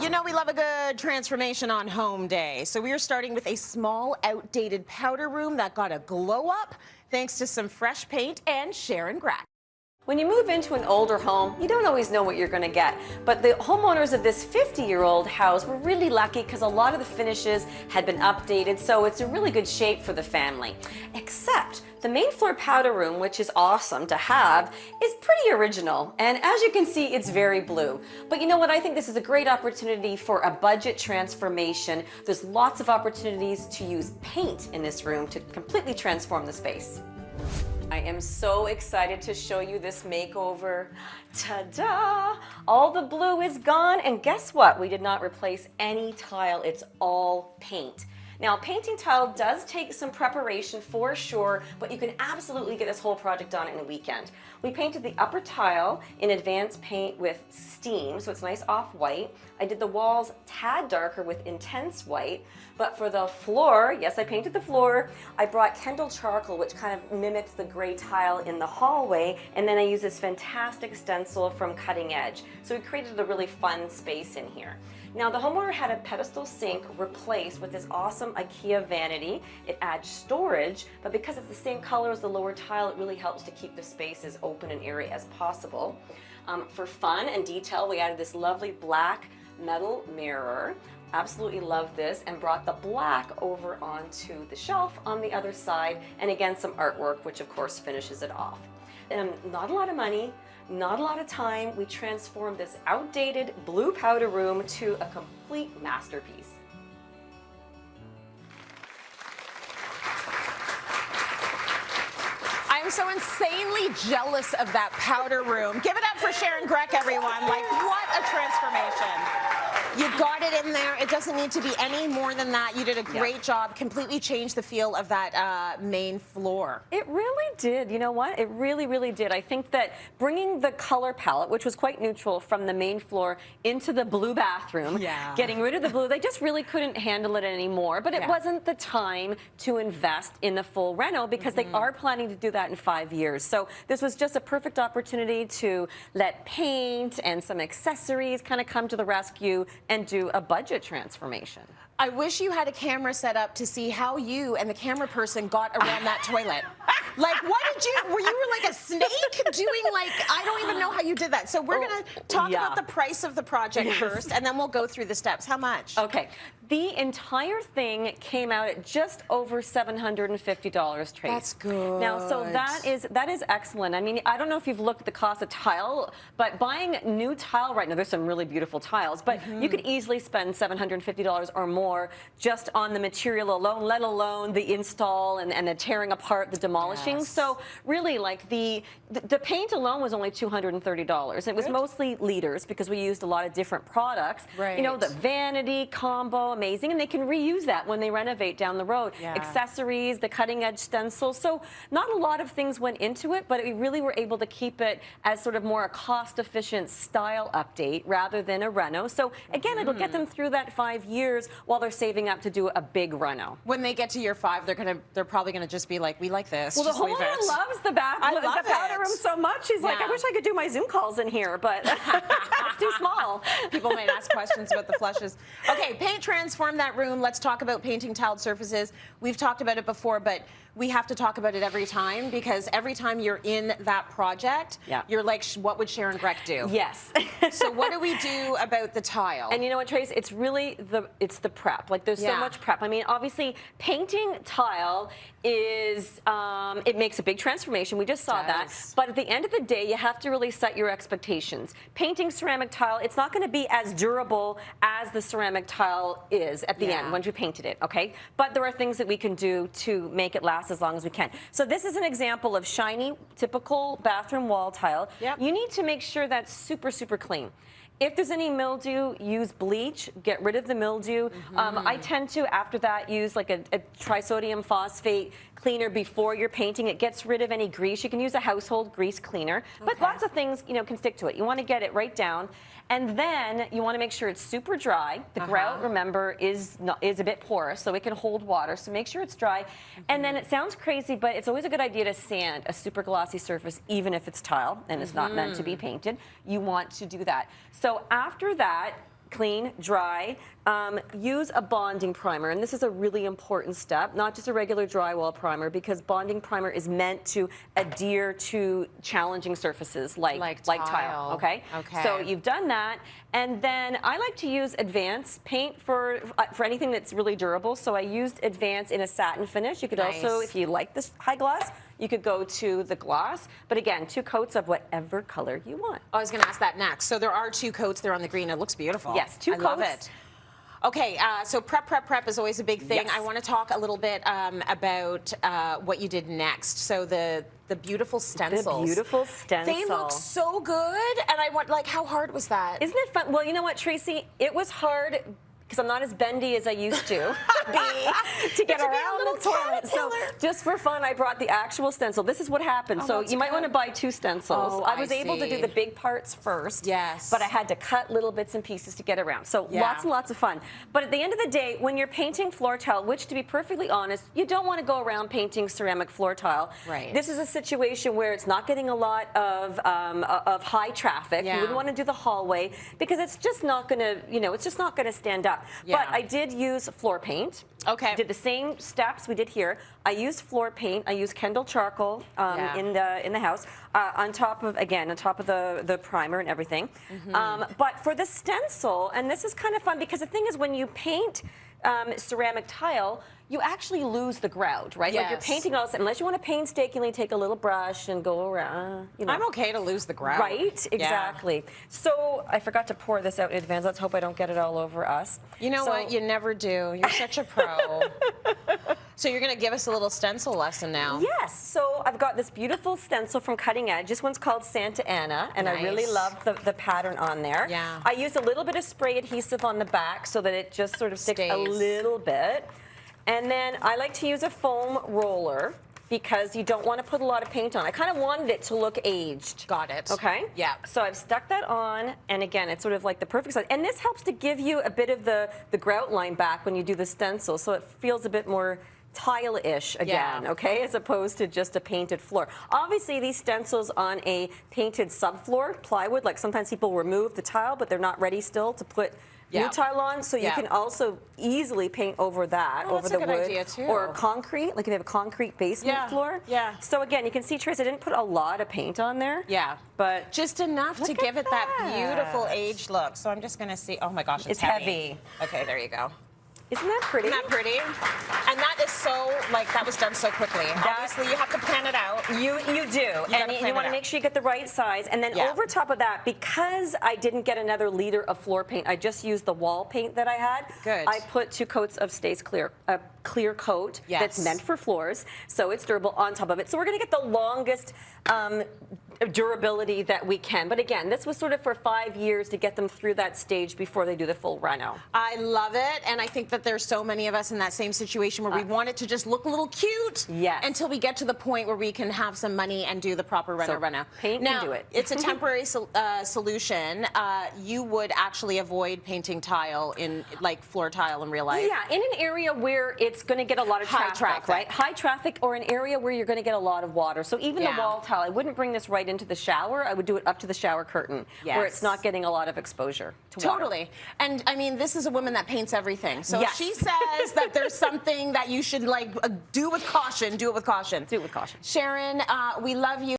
You know we love a good transformation on home day. So we are starting with a small, outdated powder room that got a glow up thanks to some fresh paint and Sharon Grack. When you move into an older home, you don't always know what you're going to get. But the homeowners of this 50-year-old house were really lucky because a lot of the finishes had been updated, so it's in really good shape for the family. Except the main floor powder room, which is awesome to have, is pretty original. And as you can see, it's very blue. But you know what? I think this is a great opportunity for a budget transformation. There's lots of opportunities to use paint in this room to completely transform the space. I am so excited to show you this makeover. Ta-da! All the blue is gone, and guess what? We did not replace any tile. It's all paint. Now, painting tile does take some preparation for sure, but you can absolutely get this whole project done in a weekend. We painted the upper tile in advanced paint with steam, so it's nice off-white. I did the walls tad darker with intense white, but for the floor, yes, I painted the floor. I brought Kendall charcoal, which kind of mimics the gray tile in the hallway, and then I used this fantastic stencil from Cutting Edge. So we created a really fun space in here. Now, the homeowner had a pedestal sink replaced with this awesome IKEA vanity. It adds storage, but because it's the same color as the lower tile, it really helps to keep the space as open and airy as possible. For fun and detail, we added this lovely black metal mirror. Absolutely love this, and brought the black over onto the shelf on the other side, and again some artwork, which of course finishes it off. Not a lot of money, not a lot of time. We transformed this outdated blue powder room to a complete masterpiece. I'm so insanely jealous of that powder room. Give it up for Sharon Grack, everyone. Like, what a transformation. You got it in there. It doesn't need to be any more than that. You did a great job. Completely changed the feel of that main floor. It really did. You know what? It really, really did. I think that bringing the color palette, which was quite neutral, from the main floor into the blue bathroom, getting rid of the blue, they just really couldn't handle it anymore. But it wasn't the time to invest in the full reno because they are planning to do that in 5 years. So this was just a perfect opportunity to let paint and some accessories kind of come to the rescue and do a budget transformation. I wish you had a camera set up to see how you and the camera person got around that toilet. Like, what did you, were like a snake doing, like, I don't even know how you did that. So we're going to talk about the price of the project first, and then we'll go through the steps. How much? Okay. The entire thing came out at just over $750, Trace. That's good. Now, so that is excellent. I mean, I don't know if you've looked at the cost of tile, but buying new tile right now, there's some really beautiful tiles, but you could easily spend $750 or more just on the material alone, let alone the install and the tearing apart, the demolishing. So really, like, the paint alone was only $230. It was mostly liters because we used a lot of different products. You know, the vanity combo, amazing, and they can reuse that when they renovate down the road. Accessories, the Cutting Edge stencil. So not a lot of things went into it, but we really were able to keep it as sort of more a cost-efficient style update rather than a reno. So again, it'll get them through that 5 years while they're saving up to do a big reno. When they get to year 5, they're probably gonna just be like, we like this. Well, the homeowner loves the powder room so much. He's like, I wish I could do my Zoom calls in here, but it's too small. People might ask questions about the flushes. Okay, paint transform that room. Let's talk about painting tiled surfaces. We've talked about it before, but we have to talk about it every time because every time you're in that project, you're like, what would Sharon Grack do? Yes. So what do we do about the tile? And you know what, Trace? It's really the prep. Like, there's so much prep. I mean, obviously, painting tile is, it makes a big transformation. We just saw that. But at the end of the day, you have to really set your expectations. Painting ceramic tile, it's not going to be as durable as the ceramic tile is at the end once you painted it, okay? But there are things that we can do to make it last as long as we can. So this is an example of shiny, typical bathroom wall tile. You need to make sure that's super, super clean. If there's any mildew, use bleach, get rid of the mildew. I tend to, after that, use like a trisodium phosphate cleaner before you're painting. It gets rid of any grease. You can use a household grease cleaner, but lots of things, you know, can stick to it. You want to get it right down. And then you want to make sure it's super dry. The grout, remember, is a bit porous, so it can hold water. So make sure it's dry. And then it sounds crazy, but it's always a good idea to sand a super glossy surface, even if it's tile and it's not meant to be painted. You want to do that. So after that, clean, dry. Use a bonding primer, and this is a really important step, not just a regular drywall primer, because bonding primer is meant to adhere to challenging surfaces like tile. Okay? Okay. So you've done that, and then I like to use Advance paint for anything that's really durable. So I used Advance in a satin finish. You could also, if you like this high gloss, you could go to the gloss. But again, 2 coats of whatever color you want. I was going to ask that next. So there are 2 coats there on the green. It looks beautiful. Yes, 2 I coats. love it. Okay, so prep is always a big thing. Yes. I want to talk a little bit about what you did next. So the beautiful stencils. The beautiful stencil. They look so good, and I want, like, how hard was that? Isn't it fun? Well, you know what, Tracy? It was hard because I'm not as bendy as I used to be to get around the toilet. So just for fun, I brought the actual stencil. This is what happened. So you might want to buy 2 stencils. Oh, I was able to see. do the big parts first. Yes. But I had to cut little bits and pieces to get around. So lots and lots of fun. But at the end of the day, when you're painting floor tile, which to be perfectly honest, you don't want to go around painting ceramic floor tile. Right. This is a situation where it's not getting a lot of high traffic. You wouldn't want to do the hallway because it's just not going to, it's just not going to stand up. Yeah. But I did use floor paint. Okay. Did the same steps we did here. I used floor paint. I used Kendall charcoal in the house on top of the primer and everything. But for the stencil, and this is kind of fun because the thing is when you paint ceramic tile, you actually lose the grout, right? Yes. Like you're painting all this, unless you want to painstakingly take a little brush and go around. I'm okay to lose the grout. Right, exactly. So I forgot to pour this out in advance. Let's hope I don't get it all over us. You know what? You never do. You're such a pro. So you're going to give us a little stencil lesson now. Yes. So I've got this beautiful stencil from Cutting Edge. This one's called Santa Ana, and I really love the pattern on there. Yeah. I used a little bit of spray adhesive on the back so that it just sort of sticks a little bit. And then I like to use a foam roller because you don't want to put a lot of paint on. I kind of wanted it to look aged. Got it. Okay? Yeah. So I've stuck that on, and again, it's sort of like the perfect size. And this helps to give you a bit of the grout line back when you do the stencil, so it feels a bit more tile-ish again, okay, as opposed to just a painted floor. Obviously, these stencils on a painted subfloor, plywood, like sometimes people remove the tile, but they're not ready still to put new tile on, so you can also easily paint over that, over the wood, idea too. or concrete, like if you have a concrete basement floor. Yeah. So again, you can see, Trace, I didn't put a lot of paint on there. Yeah. But just enough to give it that beautiful aged look. So I'm just going to see. Oh my gosh, it's heavy. Okay, there you go. Isn't that pretty? Isn't that pretty? And that is so, like, that was done so quickly. Obviously, you have to plan it out. You do. And you want to make sure you get the right size. And then over top of that, because I didn't get another liter of floor paint, I just used the wall paint that I had. Good. I put 2 coats of Stays Clear, a clear coat that's meant for floors, so it's durable on top of it. So we're going to get the longest durability that we can. But again, this was sort of for 5 years to get them through that stage before they do the full reno. I love it, and I think that there's so many of us in that same situation where we want it to just look a little cute until we get to the point where we can have some money and do the proper reno. Paint now, can do it. It's a temporary solution. You would actually avoid painting tile in, like, floor tile in real life. Yeah, in an area where it's going to get a lot of traffic, right? High traffic, or an area where you're going to get a lot of water. So even the wall tile, I wouldn't bring this right into the shower. I would do it up to the shower curtain where it's not getting a lot of exposure to water. Totally. And I mean, this is a woman that paints everything. So if she says that there's something that you should, like, do with caution, do it with caution. Do it with caution. Sharon, we love you.